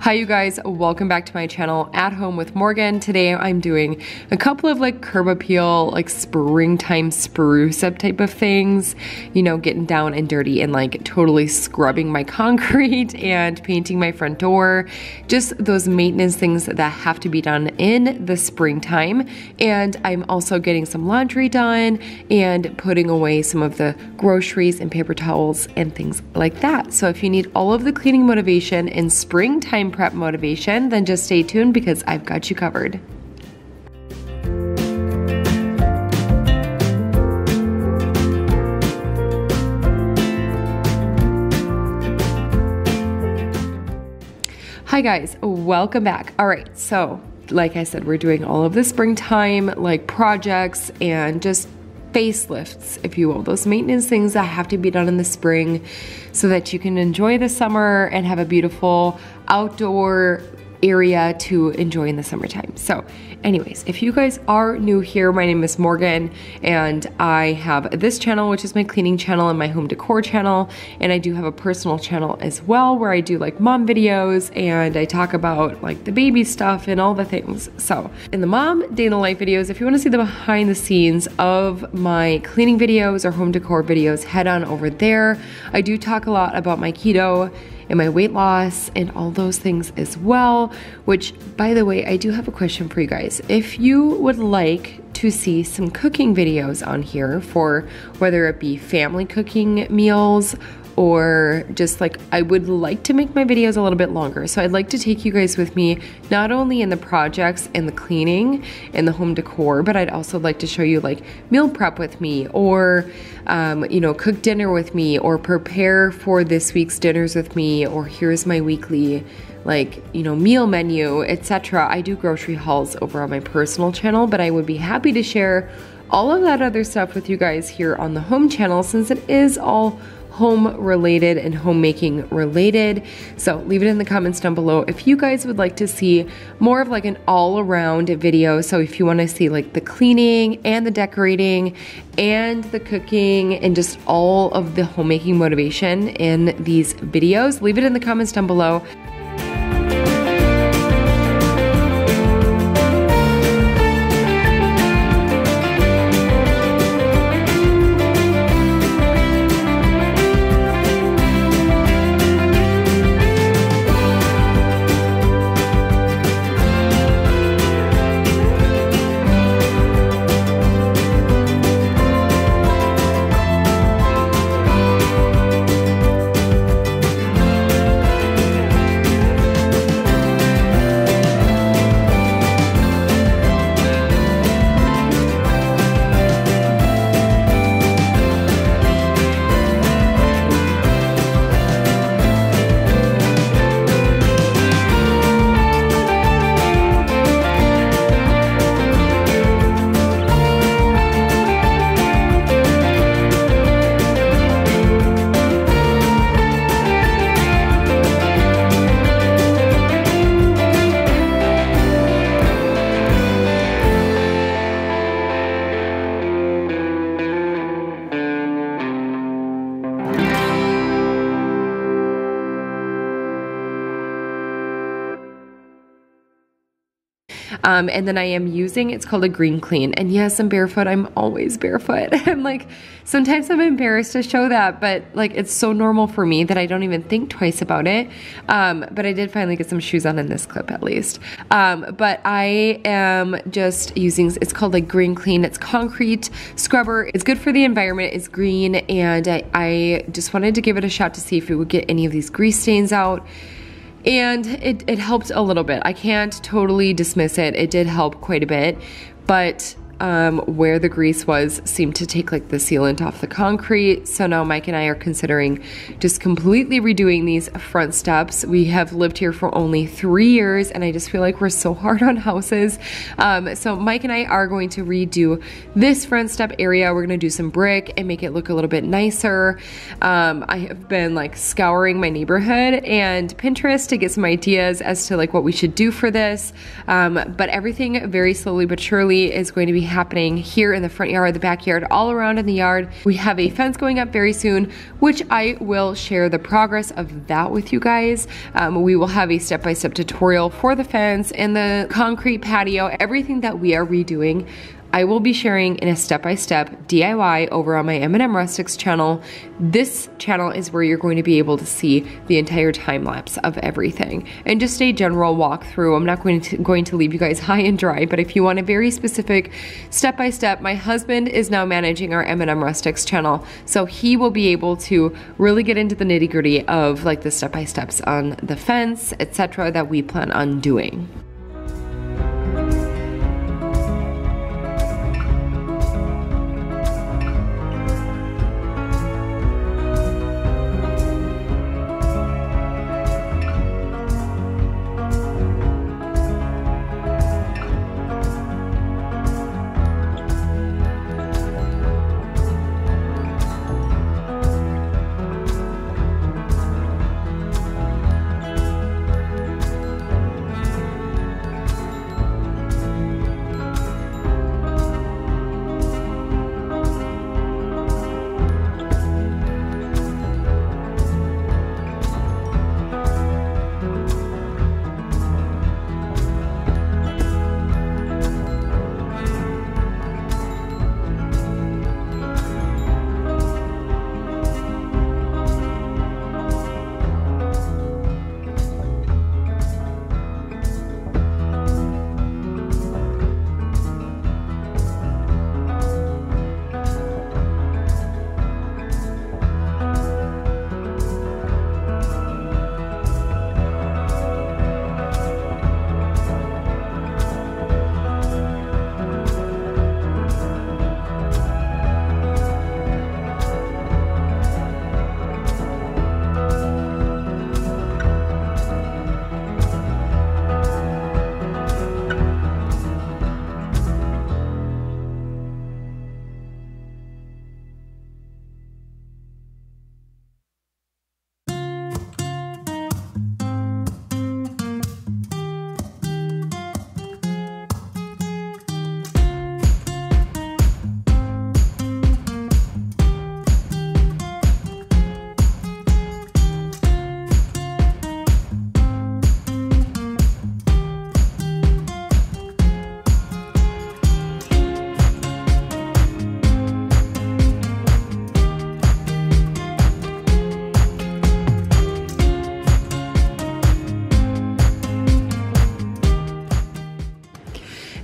Hi you guys, welcome back to my channel, At Home with Morgan. Today I'm doing a couple of like curb appeal, like springtime spruce up type of things. You know, getting down and dirty and like totally scrubbing my concrete and painting my front door. Just those maintenance things that have to be done in the springtime. And I'm also getting some laundry done and putting away some of the groceries and paper towels and things like that. So if you need all of the cleaning motivation and springtime prep motivation, then just stay tuned because I've got you covered. Hi guys, welcome back. All right, so like I said, we're doing all of the springtime like projects and just facelifts, if you will, those maintenance things that have to be done in the spring so that you can enjoy the summer and have a beautiful outdoor area to enjoy in the summertime. So anyways, if you guys are new here, my name is Morgan and I have this channel, which is my cleaning channel and my home decor channel. And I do have a personal channel as well where I do like mom videos and I talk about like the baby stuff and all the things. So in the mom day in the life videos, if you want to see the behind the scenes of my cleaning videos or home decor videos, head on over there. I do talk a lot about my keto and my weight loss and all those things as well, which by the way, I do have a question for you guys. If you would like to see some cooking videos on here for whether it be family cooking meals or just like, I would like to make my videos a little bit longer. So I'd like to take you guys with me, not only in the projects and the cleaning and the home decor, but I'd also like to show you like meal prep with me or, you know, cook dinner with me or prepare for this week's dinners with me, or here's my weekly like, you know, meal menu, etc. I do grocery hauls over on my personal channel, but I would be happy to share all of that other stuff with you guys here on the home channel since it is all home related and homemaking related. So leave it in the comments down below if you guys would like to see more of like an all-around video. So if you want to see like the cleaning and the decorating and the cooking and just all of the homemaking motivation in these videos, leave it in the comments down below. And then I am using, it's called a green clean. And yes, I'm barefoot. I'm always barefoot. I'm like, sometimes I'm embarrassed to show that, but like, it's so normal for me that I don't even think twice about it. But I did finally get some shoes on in this clip at least. But I am just using, it's called like green clean. It's concrete scrubber. It's good for the environment. It's green. And I just wanted to give it a shot to see if it would get any of these grease stains out. And it helped a little bit. I can't totally dismiss it. It did help quite a bit, but where the grease was seemed to take like the sealant off the concrete. So now Mike and I are considering just completely redoing these front steps. We have lived here for only 3 years and I just feel like we're so hard on houses. So Mike and I are going to redo this front step area. We're going to do some brick and make it look a little bit nicer. I have been like scouring my neighborhood and Pinterest to get some ideas as to like what we should do for this. But everything very slowly but surely is going to be happening here in the front yard, the backyard, all around in the yard. We have a fence going up very soon, which I will share the progress of that with you guys. We will have a step-by-step tutorial for the fence and the concrete patio, everything that we are redoing. I will be sharing in a step-by-step DIY over on my M&M Rustics channel. This channel is where you're going to be able to see the entire time lapse of everything and just a general walkthrough. I'm not going to leave you guys high and dry, but if you want a very specific step-by-step, my husband is now managing our M&M Rustics channel, so he will be able to really get into the nitty-gritty of like the step-by-steps on the fence, etc., that we plan on doing.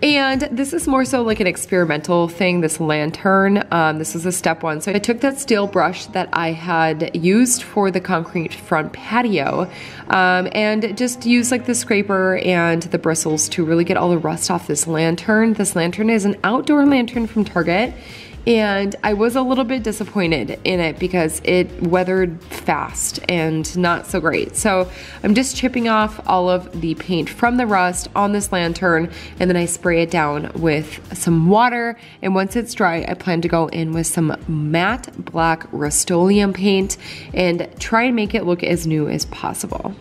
And this is more so like an experimental thing, this lantern. This is a step one. So I took that steel brush that I had used for the concrete front patio and just used like the scraper and the bristles to really get all the rust off this lantern. This lantern is an outdoor lantern from Target. And I was a little bit disappointed in it because it weathered fast and not so great. So I'm just chipping off all of the paint from the rust on this lantern, and then I spray it down with some water. And once it's dry, I plan to go in with some matte black Rust-Oleum paint and try and make it look as new as possible.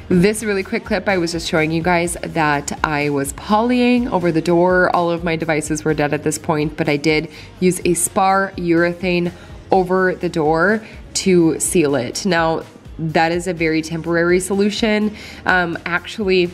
This really quick clip, I was just showing you guys that I was polying over the door. All of my devices were dead at this point, but I did use a spar urethane over the door to seal it. Now, that is a very temporary solution. Actually,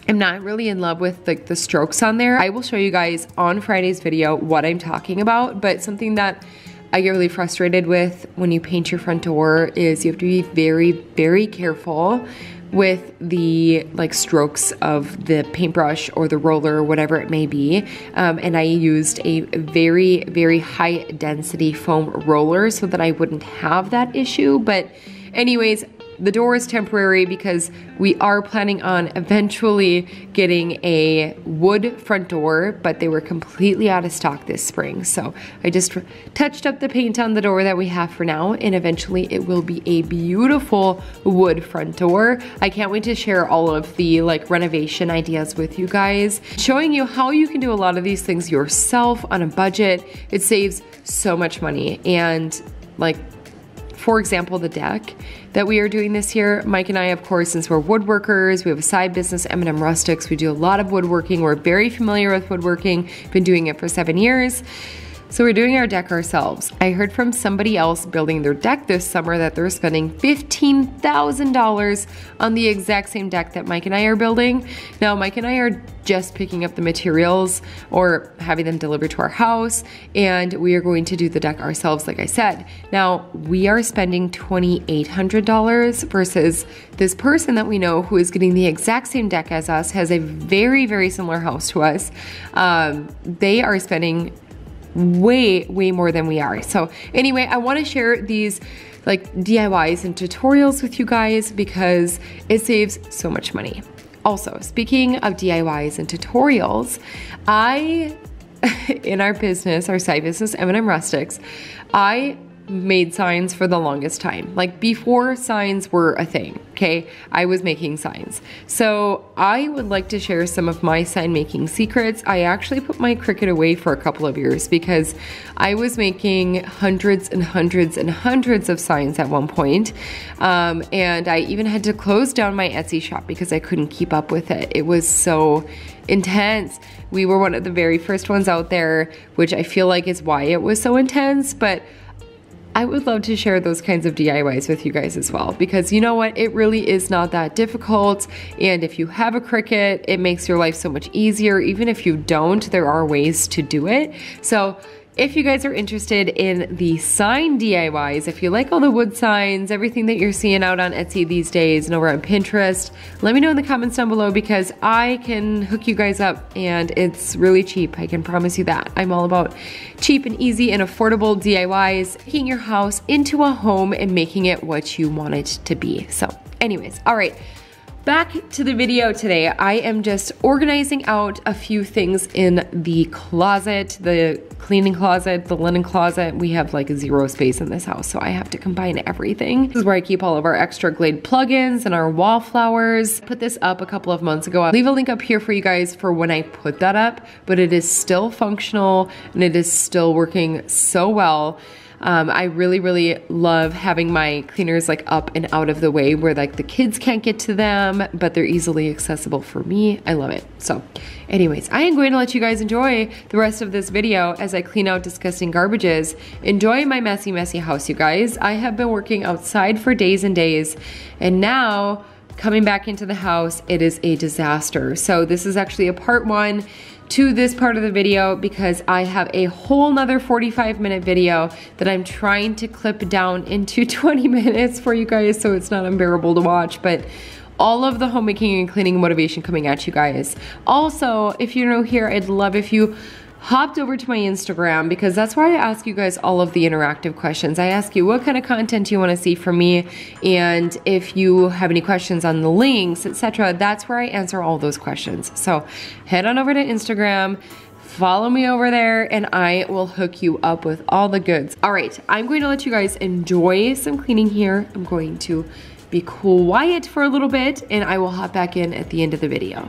I'm not really in love with like the strokes on there. I will show you guys on Friday's video what I'm talking about, but something that I get really frustrated with when you paint your front door is you have to be very, very careful with the like strokes of the paintbrush or the roller or whatever it may be. And I used a very, very high density foam roller so that I wouldn't have that issue. But anyways, the door is temporary because we are planning on eventually getting a wood front door, but they were completely out of stock this spring. So I just touched up the paint on the door that we have for now, and eventually it will be a beautiful wood front door. I can't wait to share all of the like renovation ideas with you guys, showing you how you can do a lot of these things yourself on a budget. It saves so much money. And like, for example, the deck that we are doing this year, Mike and I, of course, since we're woodworkers, we have a side business, M&M Rustics, we do a lot of woodworking. We're very familiar with woodworking, been doing it for 7 years. So we're doing our deck ourselves. I heard from somebody else building their deck this summer that they're spending $15,000 on the exact same deck that Mike and I are building. Now, Mike and I are just picking up the materials or having them delivered to our house, and we are going to do the deck ourselves, like I said. Now, we are spending $2,800 versus this person that we know who is getting the exact same deck as us, has a very, very similar house to us. They are spending way more than we are. So anyway, I want to share these like DIYs and tutorials with you guys because it saves so much money. Also, speaking of DIYs and tutorials, in our business, our side business, M&M Rustics, I made signs for the longest time. Like before signs were a thing, okay? I was making signs. So I would like to share some of my sign making secrets. I actually put my Cricut away for a couple of years because I was making hundreds and hundreds and hundreds of signs at one point. And I even had to close down my Etsy shop because I couldn't keep up with it. It was so intense. We were one of the very first ones out there, which I feel like is why it was so intense, but I would love to share those kinds of DIYs with you guys as well, because you know what, it really is not that difficult. And if you have a Cricut, it makes your life so much easier. Even if you don't, there are ways to do it. So if you guys are interested in the sign DIYs, if you like all the wood signs, everything that you're seeing out on Etsy these days and over on Pinterest, let me know in the comments down below because I can hook you guys up and it's really cheap. I can promise you that. I'm all about cheap and easy and affordable DIYs, taking your house into a home and making it what you want it to be. So anyways, all right. Back to the video today. I am just organizing out a few things in the closet, the cleaning closet, the linen closet. We have like zero space in this house, so I have to combine everything. This is where I keep all of our extra Glade plugins and our wallflowers. Put this up a couple of months ago. I'll leave a link up here for you guys for when I put that up, but it is still functional and it is still working so well. I really love having my cleaners like up and out of the way where like the kids can't get to them, but they're easily accessible for me. I love it. So anyways, I am going to let you guys enjoy the rest of this video as I clean out disgusting garbages. Enjoy my messy house, you guys. I have been working outside for days and days, and now coming back into the house, it is a disaster. So this is actually a part one to this part of the video because I have a whole nother 45-minute video that I'm trying to clip down into 20 minutes for you guys so it's not unbearable to watch, but all of the homemaking and cleaning motivation coming at you guys. Also, if you're new here, I'd love if you hopped over to my Instagram because that's where I ask you guys all of the interactive questions. I ask you what kind of content you want to see from me, and if you have any questions on the links, etc., that's where I answer all those questions. So head on over to Instagram, follow me over there, and I will hook you up with all the goods. All right, I'm going to let you guys enjoy some cleaning here. I'm going to be quiet for a little bit, and I will hop back in at the end of the video.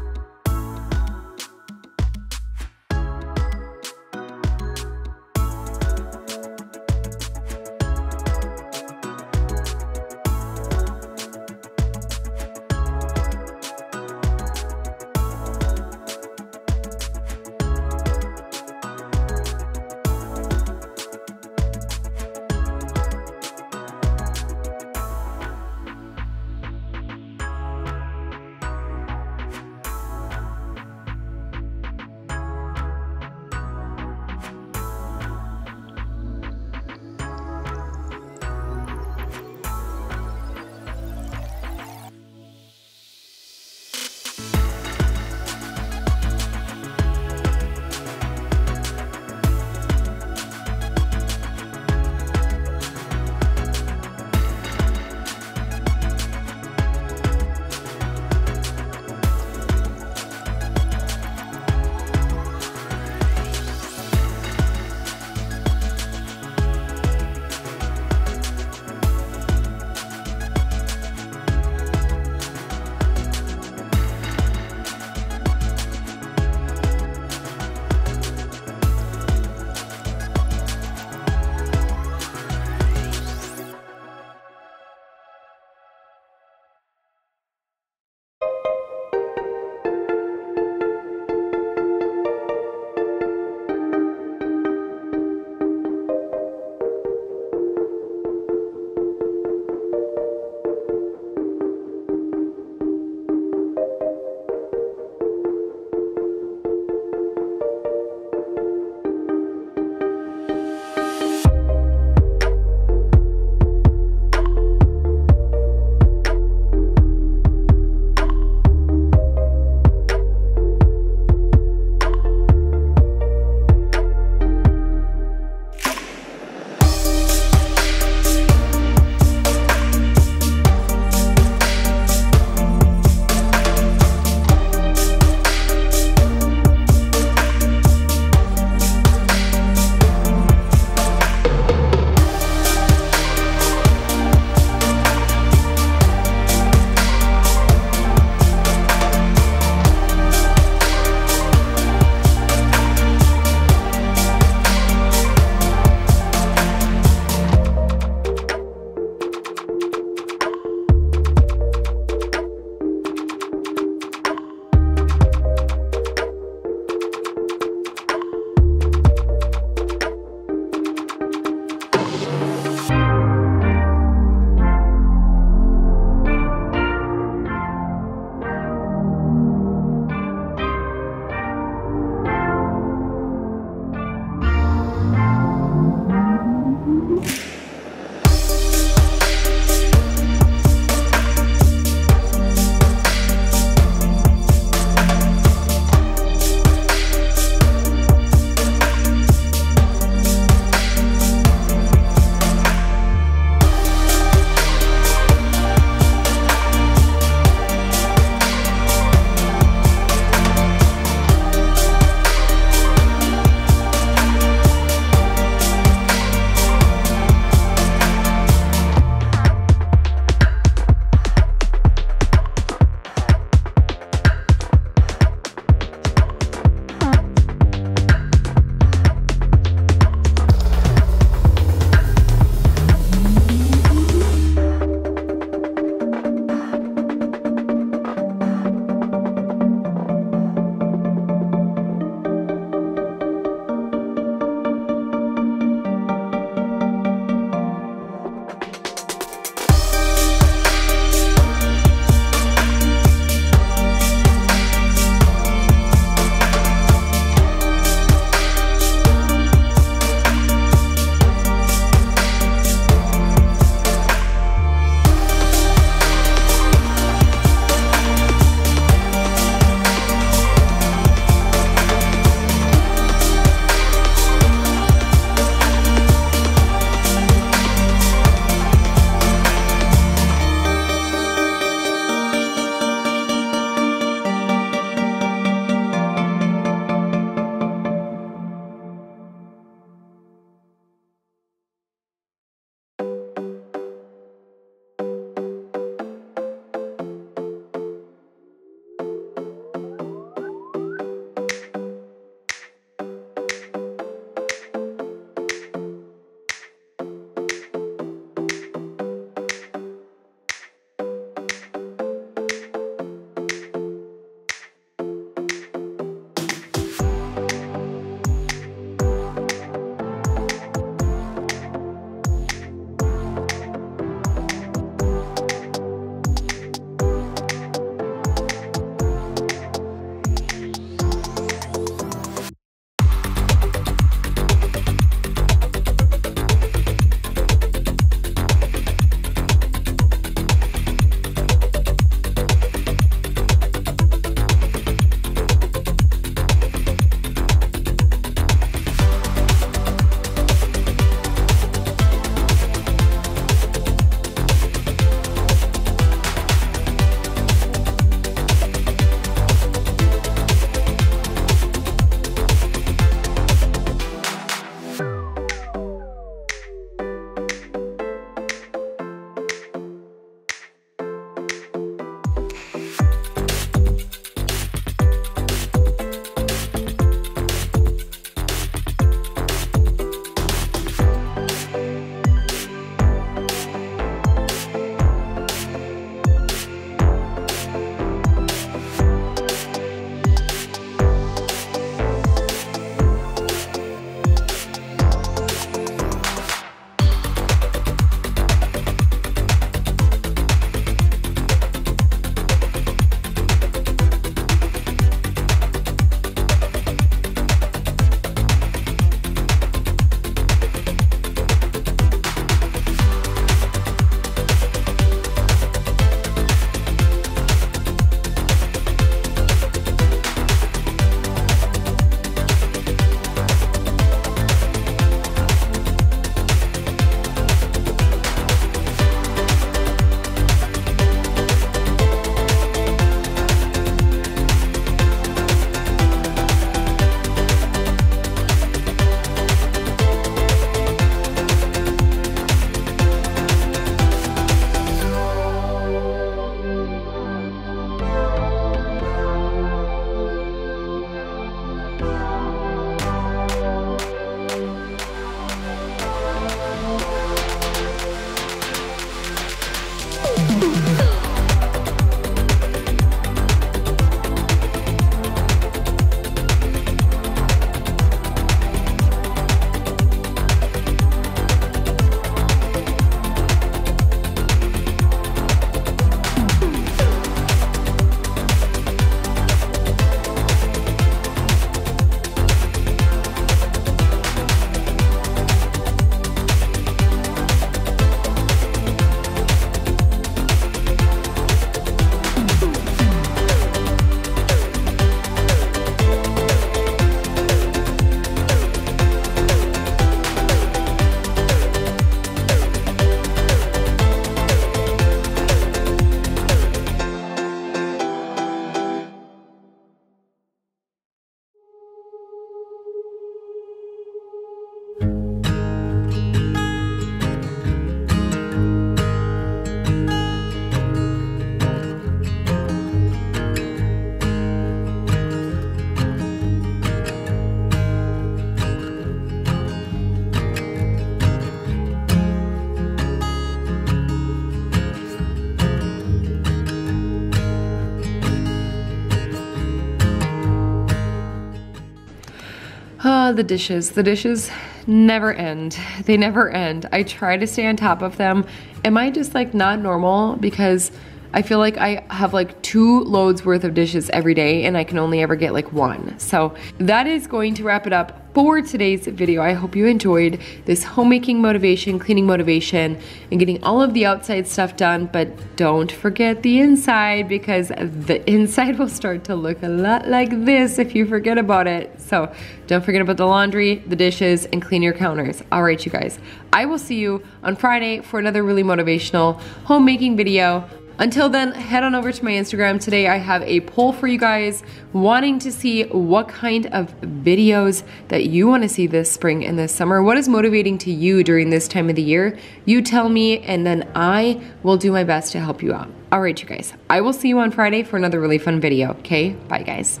Oh, the dishes never end. They never end. I try to stay on top of them. Am I just like not normal? Because I feel like I have like 2 loads worth of dishes every day and I can only ever get like 1. So that is going to wrap it up for today's video. I hope you enjoyed this homemaking motivation, cleaning motivation, and getting all of the outside stuff done, but don't forget the inside, because the inside will start to look a lot like this if you forget about it. So don't forget about the laundry, the dishes, and clean your counters. All right, you guys, I will see you on Friday for another really motivational homemaking video. Until then, head on over to my Instagram. Today I have a poll for you guys wanting to see what kind of videos that you want to see this spring and this summer. What is motivating to you during this time of the year? You tell me, and then I will do my best to help you out. All right, you guys, I will see you on Friday for another really fun video, okay? Bye, guys.